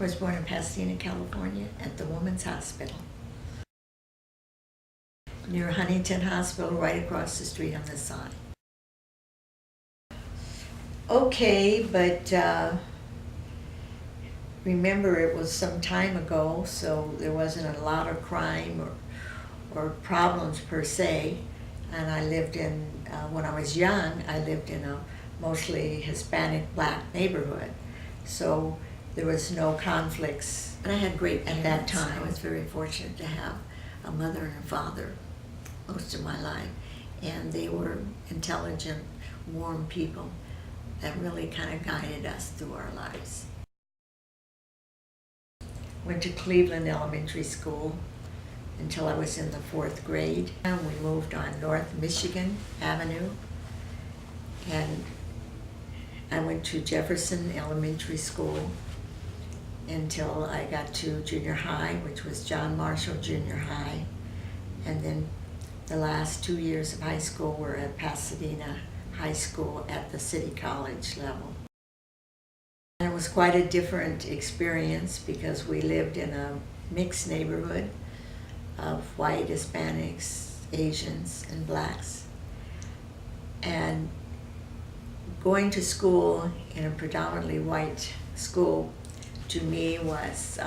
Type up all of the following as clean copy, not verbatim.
I was born in Pasadena, California, at the Women's Hospital, near Huntington Hospital, right across the street on this side. Okay, but remember it was some time ago, so there wasn't a lot of crime or problems per se. And I lived in, when I was young, I lived in a mostly Hispanic black neighborhood. So there was no conflicts. And I had great parents. At that time, I was very fortunate to have a mother and a father most of my life. And they were intelligent, warm people that really kind of guided us through our lives. Went to Cleveland Elementary School until I was in the 4th grade. And we moved on North Michigan Avenue, and I went to Jefferson Elementary School until I got to junior high, which was John Marshall Junior High. And then the last 2 years of high school were at Pasadena High School at the City College level. And it was quite a different experience because we lived in a mixed neighborhood of white, Hispanics, Asians, and blacks. And going to school in a predominantly white school to me was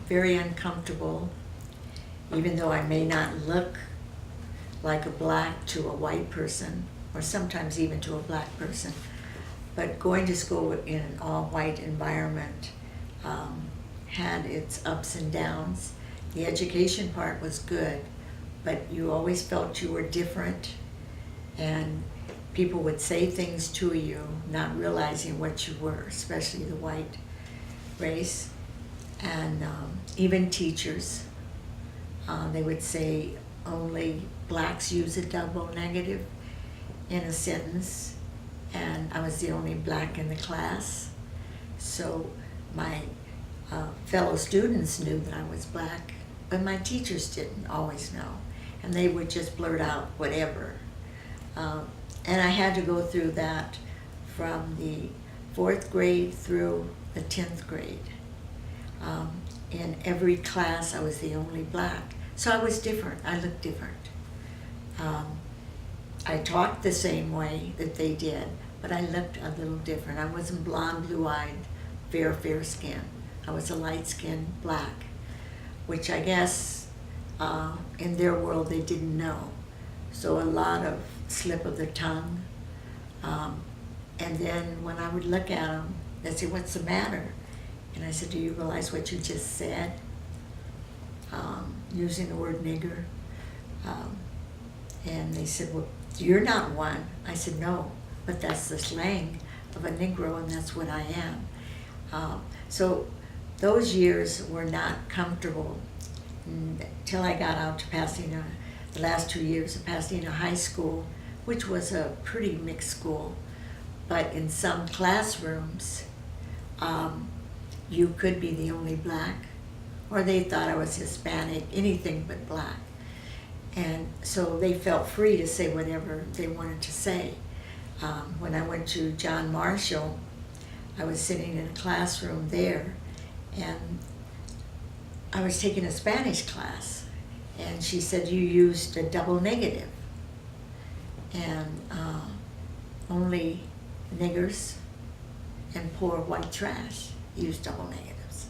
very uncomfortable, even though I may not look like a black to a white person, or sometimes even to a black person. But going to school in an all-white environment had its ups and downs. The education part was good, but you always felt you were different, and people would say things to you not realizing what you were, especially the white race. And even teachers, they would say only blacks use a double negative in a sentence, and I was the only black in the class. So my fellow students knew that I was black, but my teachers didn't always know, and they would just blurt out whatever. And I had to go through that from the 4th grade through the 10th grade. In every class, I was the only black. So I was different. I looked different. I talked the same way that they did, but I looked a little different. I wasn't blonde, blue-eyed, fair skin. I was a light-skinned black, which I guess in their world they didn't know. So a lot of slip of the tongue. And then when I would look at them, they'd say, "What's the matter?" And I said, "Do you realize what you just said?" Using the word nigger. And they said, "Well, you're not one." I said, "No, but that's the slang of a Negro, and that's what I am." So those years were not comfortable until I got out to Pasadena, the last 2 years of Pasadena High School, which was a pretty mixed school. But in some classrooms, you could be the only black, or they thought I was Hispanic, anything but black. And so they felt free to say whatever they wanted to say. When I went to John Marshall, I was sitting in a classroom there, and I was taking a Spanish class, and she said, "You used a double negative, and only niggers and poor white trash use double negatives."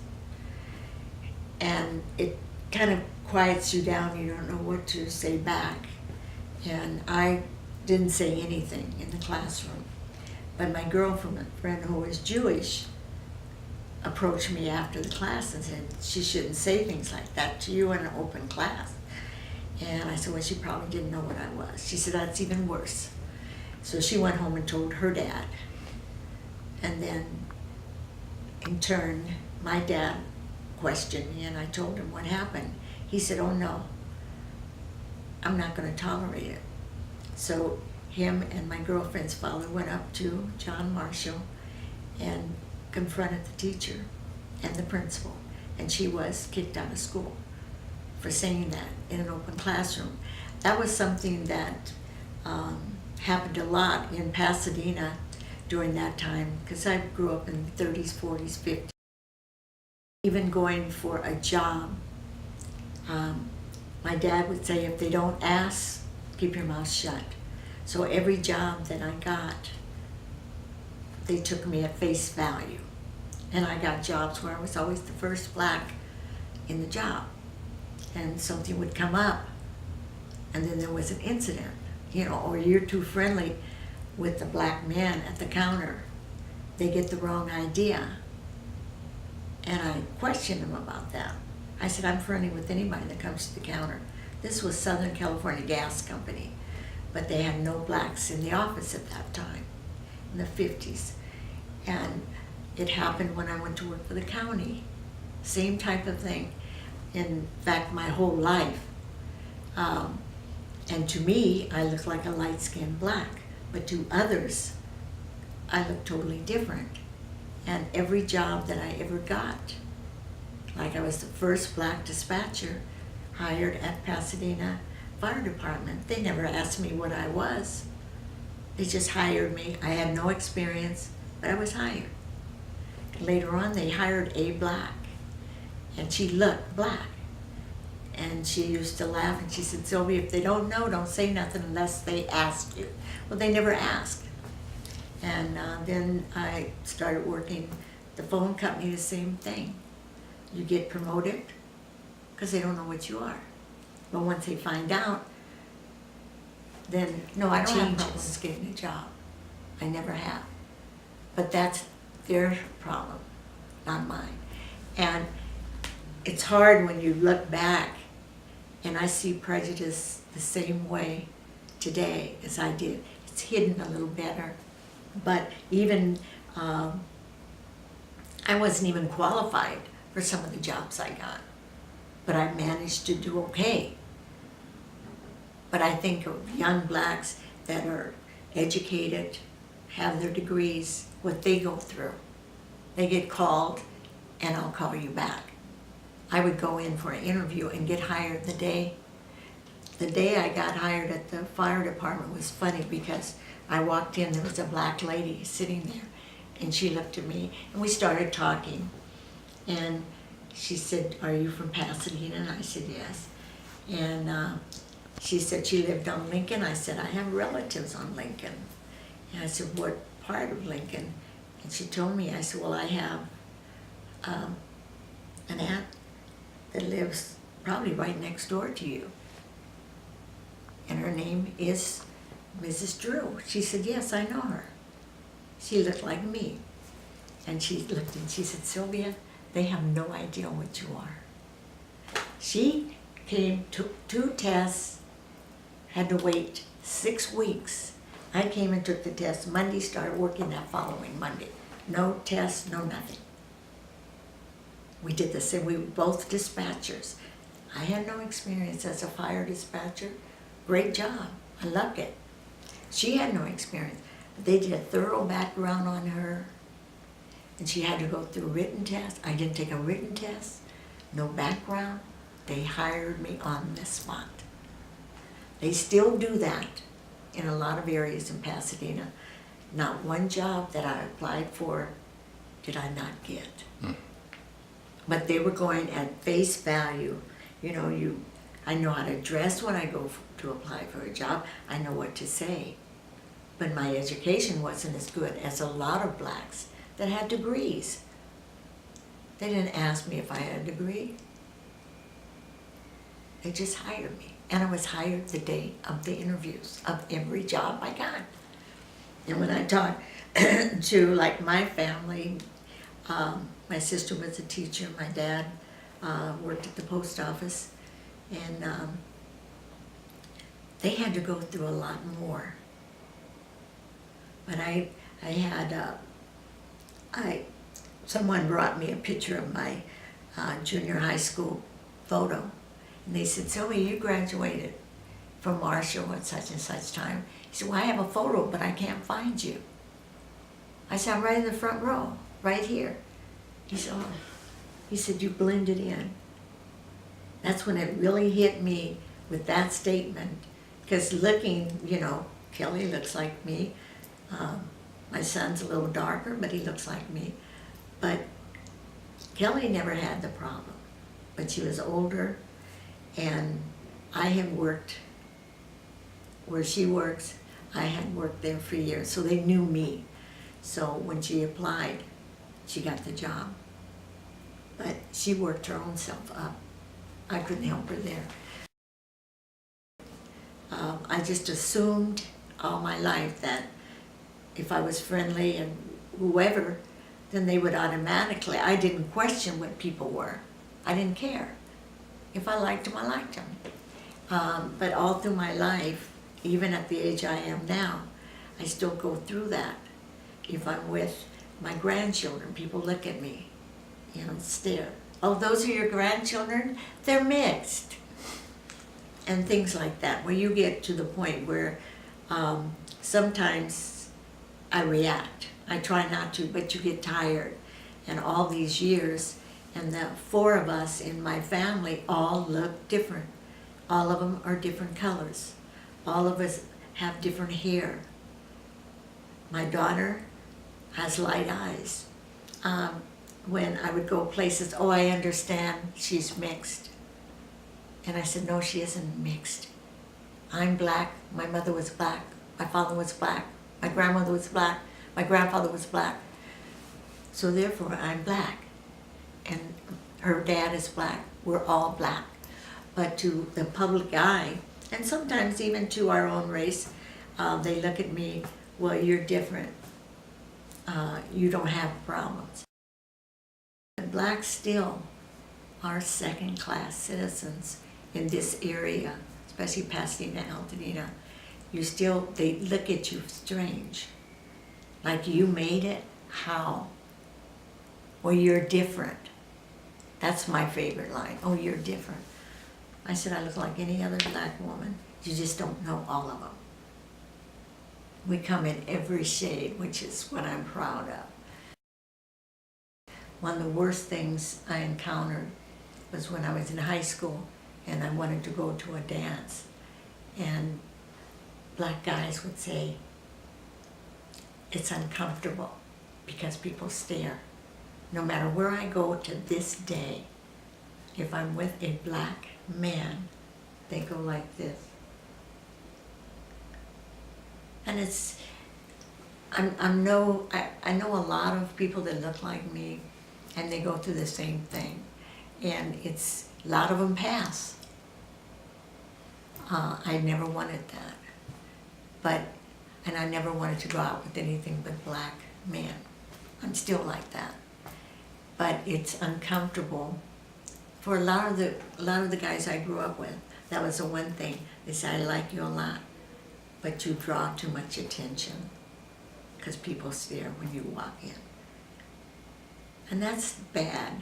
And it kind of quiets you down. You don't know what to say back. And I didn't say anything in the classroom. But my girlfriend, who was Jewish, approached me after the class and said, "She shouldn't say things like that to you in an open class." And I said, "Well, she probably didn't know what I was." She said, "That's even worse." So she went home and told her dad. And then, in turn, my dad questioned me, and I told him what happened. He said, "Oh no, I'm not going to tolerate it." So him and my girlfriend's father went up to John Marshall and confronted the teacher and the principal, and she was kicked out of school for saying that in an open classroom. That was something that happened a lot in Pasadena during that time, because I grew up in the 30s, 40s, 50s. Even going for a job, my dad would say, if they don't ask, keep your mouth shut. So every job that I got, they took me at face value. And I got jobs where I was always the first black in the job. And something would come up, and then there was an incident, or you're too friendly with the black man at the counter. They get the wrong idea. And I questioned them about that. I said, I'm friendly with anybody that comes to the counter. This was Southern California Gas Company, but they had no blacks in the office at that time, in the 50s. And it happened when I went to work for the county. Same type of thing. In fact, my whole life. And to me, I look like a light-skinned black, but to others, I look totally different. And every job that I ever got, like I was the first black dispatcher hired at Pasadena Fire Department. They never asked me what I was. They just hired me. I had no experience, but I was hired. Later on, they hired a black, and she looked black. And she used to laugh, and she said, Sylvia, if they don't know, don't say nothing unless they ask you. Well, they never asked. And then I started working the phone company, the same thing. You get promoted because they don't know what you are. But once they find out, then, no, I don't have problems getting a job. I never have. But that's their problem, not mine. And it's hard when you look back, and I see prejudice the same way today as I did. It's hidden a little better. But even, I wasn't even qualified for some of the jobs I got. But I managed to do okay. But I think of young blacks that are educated, have their degrees, what they go through. They get called, and I'll call you back. I would go in for an interview and get hired the day I got hired at the fire department was funny because I walked in, there was a black lady sitting there, and she looked at me, and we started talking. And she said, are you from Pasadena? And I said, yes. And she said she lived on Lincoln. I said, I have relatives on Lincoln. And I said, what part of Lincoln? And she told me, I said, well, I have an aunt that lives probably right next door to you. And her name is Mrs. Drew. She said, yes, I know her. She looked like me. And she looked and she said, Sylvia, they have no idea what you are. She came, took 2 tests, had to wait 6 weeks. I came and took the test Monday, started working that following Monday. No tests, no nothing. We did the same, we were both dispatchers. I had no experience as a fire dispatcher. Great job, I loved it. She had no experience. They did a thorough background on her, and she had to go through written tests. I didn't take a written test, no background. They hired me on the spot. They still do that in a lot of areas in Pasadena. Not one job that I applied for did I not get. But they were going at face value. I know how to dress when I go to apply for a job. I know what to say. But my education wasn't as good as a lot of blacks that had degrees. They didn't ask me if I had a degree. They just hired me. And I was hired the day of the interviews of every job I got. And when I talked to my family, my sister was a teacher, my dad worked at the post office, and they had to go through a lot more. But I had, someone brought me a picture of my junior high school photo, and they said, Sylvia, you graduated from Marshall at such and such time. He said, well, I have a photo, but I can't find you. I said, I'm right in the front row, right here. He said, oh. He said, you blended in. That's when it really hit me with that statement. Because looking, Kelly looks like me. My son's a little darker, but he looks like me. But Kelly never had the problem, but she was older, and I had worked where she works. I had worked there for years, so they knew me. So when she applied, she got the job. But she worked her own self up. I couldn't help her there. I just assumed all my life that if I was friendly and whoever, then they would automatically. I didn't question what people were. I didn't care. If I liked them, I liked them. But all through my life, even at the age I am now, I still go through that. If I'm with my grandchildren, people look at me, stare. Oh, those are your grandchildren? They're mixed. And things like that, where you get to the point where sometimes I react. I try not to, but you get tired. And all these years, and the 4 of us in my family all look different. All of them are different colors. All of us have different hair. My daughter has light eyes. When I would go places, oh, I understand, she's mixed. And I said, no, she isn't mixed. I'm black, my mother was black, my father was black, my grandmother was black, my grandfather was black. So therefore, I'm black. And her dad is black, we're all black. But to the public eye, and sometimes even to our own race, they look at me, well, you're different. You don't have problems. But blacks still are second-class citizens in this area, especially Pasadena, Altadena. They look at you strange. Like, you made it? How? Or you're different. That's my favorite line. Oh, you're different. I said, I look like any other black woman. You just don't know all of them. We come in every shade, which is what I'm proud of. One of the worst things I encountered was when I was in high school and I wanted to go to a dance. And black guys would say, it's uncomfortable because people stare. No matter where I go to this day, if I'm with a black man, they go like this. And I know a lot of people that look like me, and they go through the same thing. And a lot of them pass. I never wanted that. And I never wanted to go out with anything but black men. I'm still like that. But it's uncomfortable for a lot of the guys I grew up with. That was the one thing. They said, I like you a lot, but you draw too much attention because people stare when you walk in. And that's bad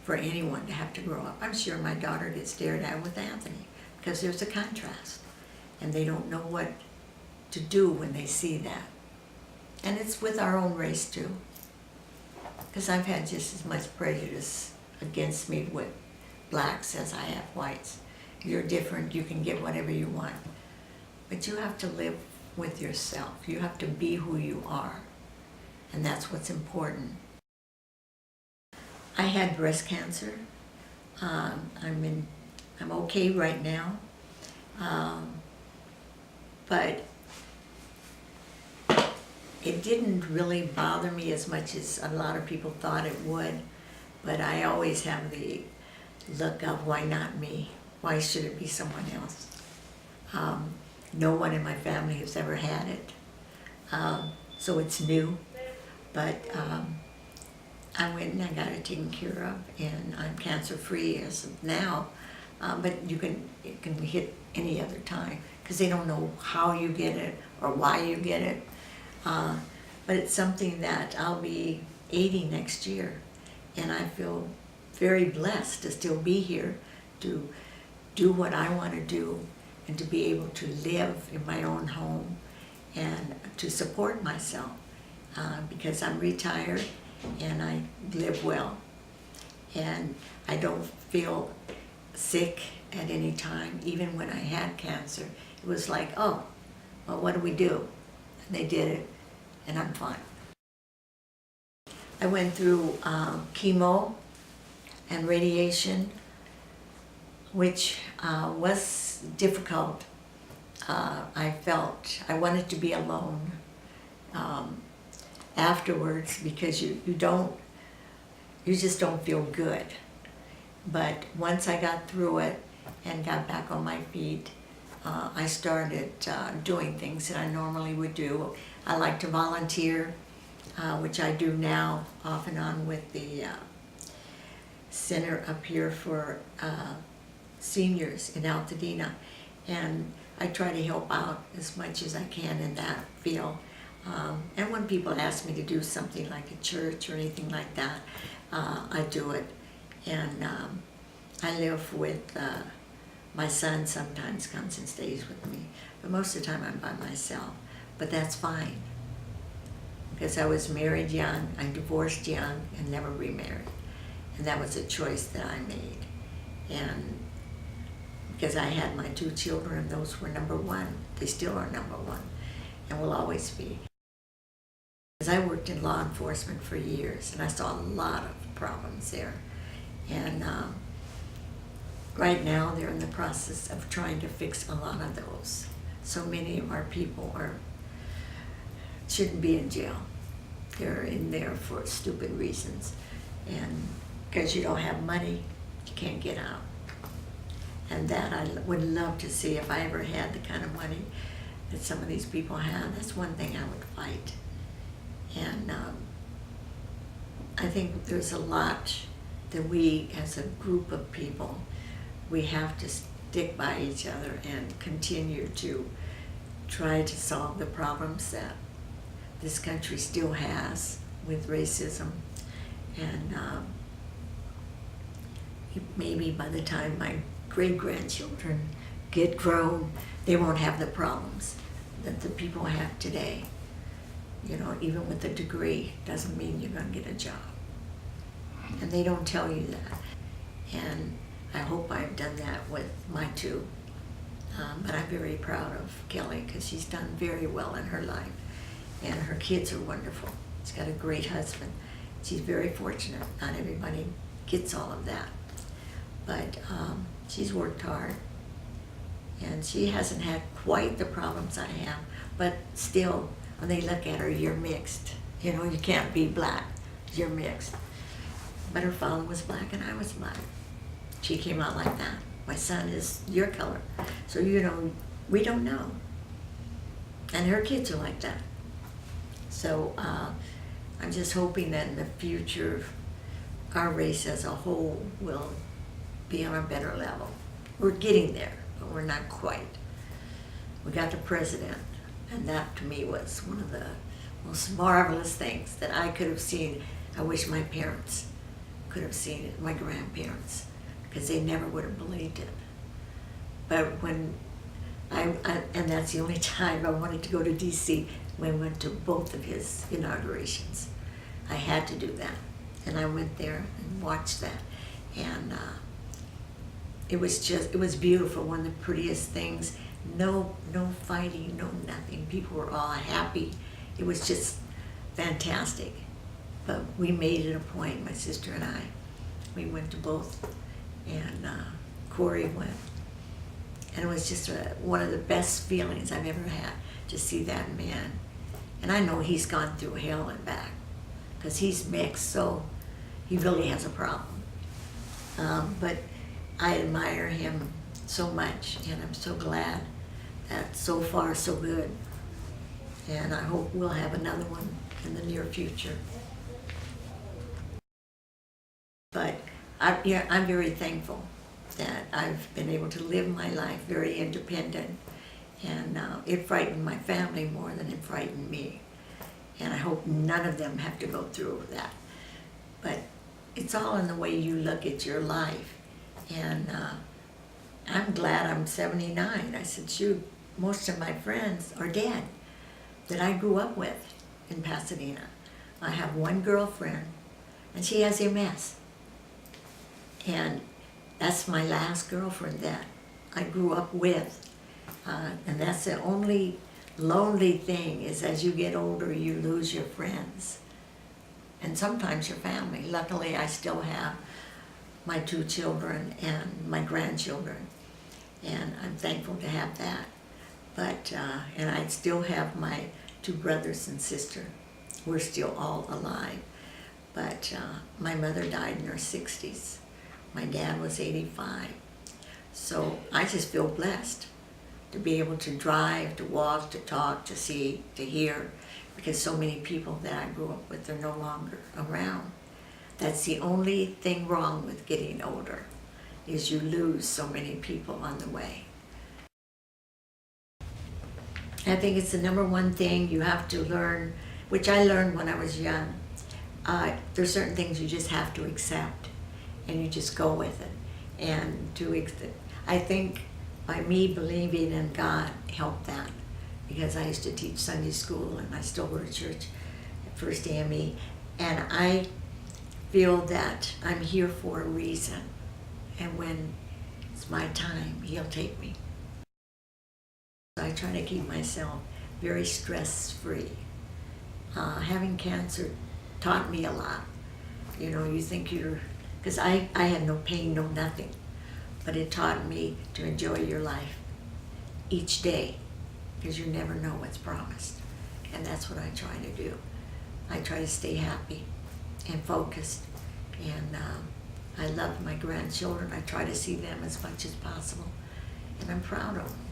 for anyone to have to grow up. I'm sure my daughter gets stared at with Anthony because there's a contrast, and they don't know what to do when they see that. And it's with our own race too, because I've had just as much prejudice against me with blacks as I have whites. You're different, you can get whatever you want. But you have to live with yourself. You have to be who you are. And that's what's important. I had breast cancer. I'm okay right now. But it didn't really bother me as much as a lot of people thought it would. But I always have the look of, why not me? Why should it be someone else? No one in my family has ever had it. So it's new. But I went and I got it taken care of, and I'm cancer-free as of now. But it can hit any other time, because they don't know how you get it or why you get it. But it's something that I'll be 80 next year, and I feel very blessed to still be here, to do what I want to do, and to be able to live in my own home and to support myself, because I'm retired and I live well, and I don't feel sick at any time. Even when I had cancer, it was like, oh, well, what do we do? And they did it, and I'm fine. I went through chemo and radiation, which was difficult. I felt I wanted to be alone afterwards, because you just don't feel good. But once I got through it and got back on my feet, I started doing things that I normally would do. I like to volunteer, which I do now off and on with the center up here for seniors in Pasadena, and I try to help out as much as I can in that field. And when people ask me to do something like a church or anything like that, I do it. And I live with my son. Sometimes comes and stays with me, but most of the time I'm by myself. But that's fine, because I was married young, I divorced young, and never remarried. And that was a choice that I made. And because I had my 2 children, and those were number one. They still are number one, and will always be. Because I worked in law enforcement for years, and I saw a lot of problems there. And right now they're in the process of trying to fix a lot of those. So many of our people shouldn't be in jail. They're in there for stupid reasons. And because you don't have money, you can't get out. And that I would love to see if I ever had the kind of money that some of these people have. That's one thing I would fight. And I think there's a lot that we, as a group of people, we have to stick by each other and continue to try to solve the problems that this country still has with racism. And maybe by the time my great-grandchildren get grown, they won't have the problems that the people have today. You know, even with a degree doesn't mean you're going to get a job. And they don't tell you that. And I hope I've done that with my 2. But I'm very proud of Kelly, because she's done very well in her life. And her kids are wonderful. She's got a great husband. She's very fortunate. Not everybody gets all of that. But she's worked hard. And she hasn't had quite the problems I have. But still, when they look at her, you're mixed. You know, you can't be black. You're mixed. But her father was black and I was black. She came out like that. My son is your color. So, you know, we don't know. And her kids are like that. So I'm just hoping that in the future, our race as a whole will be on a better level. We're getting there, but we're not quite. We got the president, and that to me was one of the most marvelous things that I could have seen. I wish my parents could have seen it, my grandparents, because they never would have believed it. But when and that's the only time I wanted to go to D.C., when I went to both of his inaugurations. I had to do that. And I went there and watched that. And it was beautiful, one of the prettiest things. No fighting, no nothing. People were all happy. It was just fantastic. But we made it a point, my sister and I. We went to both, and Corey went. And it was just one of the best feelings I've ever had to see that man. And I know he's gone through hell and back, because he's mixed, so he really has a problem. But I admire him so much, and I'm so glad that so far so good. And I hope we'll have another one in the near future. But I'm very thankful that I've been able to live my life very independent, and it frightened my family more than it frightened me. And I hope none of them have to go through that. But it's all in the way you look at your life. And I'm glad I'm 79. I said, shoot, most of my friends are dead that I grew up with in Pasadena. I have one girlfriend, and she has MS. And that's my last girlfriend that I grew up with. And that's the only lonely thing, is as you get older, you lose your friends. and sometimes your family. Luckily, I still have my 2 children and my grandchildren, and I'm thankful to have that. But, and I still have my 2 brothers and sister. We're still all alive. But my mother died in her 60s. My dad was 85. So I just feel blessed to be able to drive, to walk, to talk, to see, to hear, because so many people that I grew up with are no longer around. That's the only thing wrong with getting older, is you lose so many people on the way. I think it's the number one thing you have to learn, which I learned when I was young. There's certain things you just have to accept, and you just go with it. And I think by me believing in God helped that, because I used to teach Sunday school and I still go to church at First AME, and I feel that I'm here for a reason, and when it's my time, He'll take me. I try to keep myself very stress-free. Having cancer taught me a lot. You know, you think because I had no pain, no nothing, but it taught me to enjoy your life each day, because you never know what's promised. And that's what I try to do. I try to stay happy and focused, and I love my grandchildren. I try to see them as much as possible, and I'm proud of them.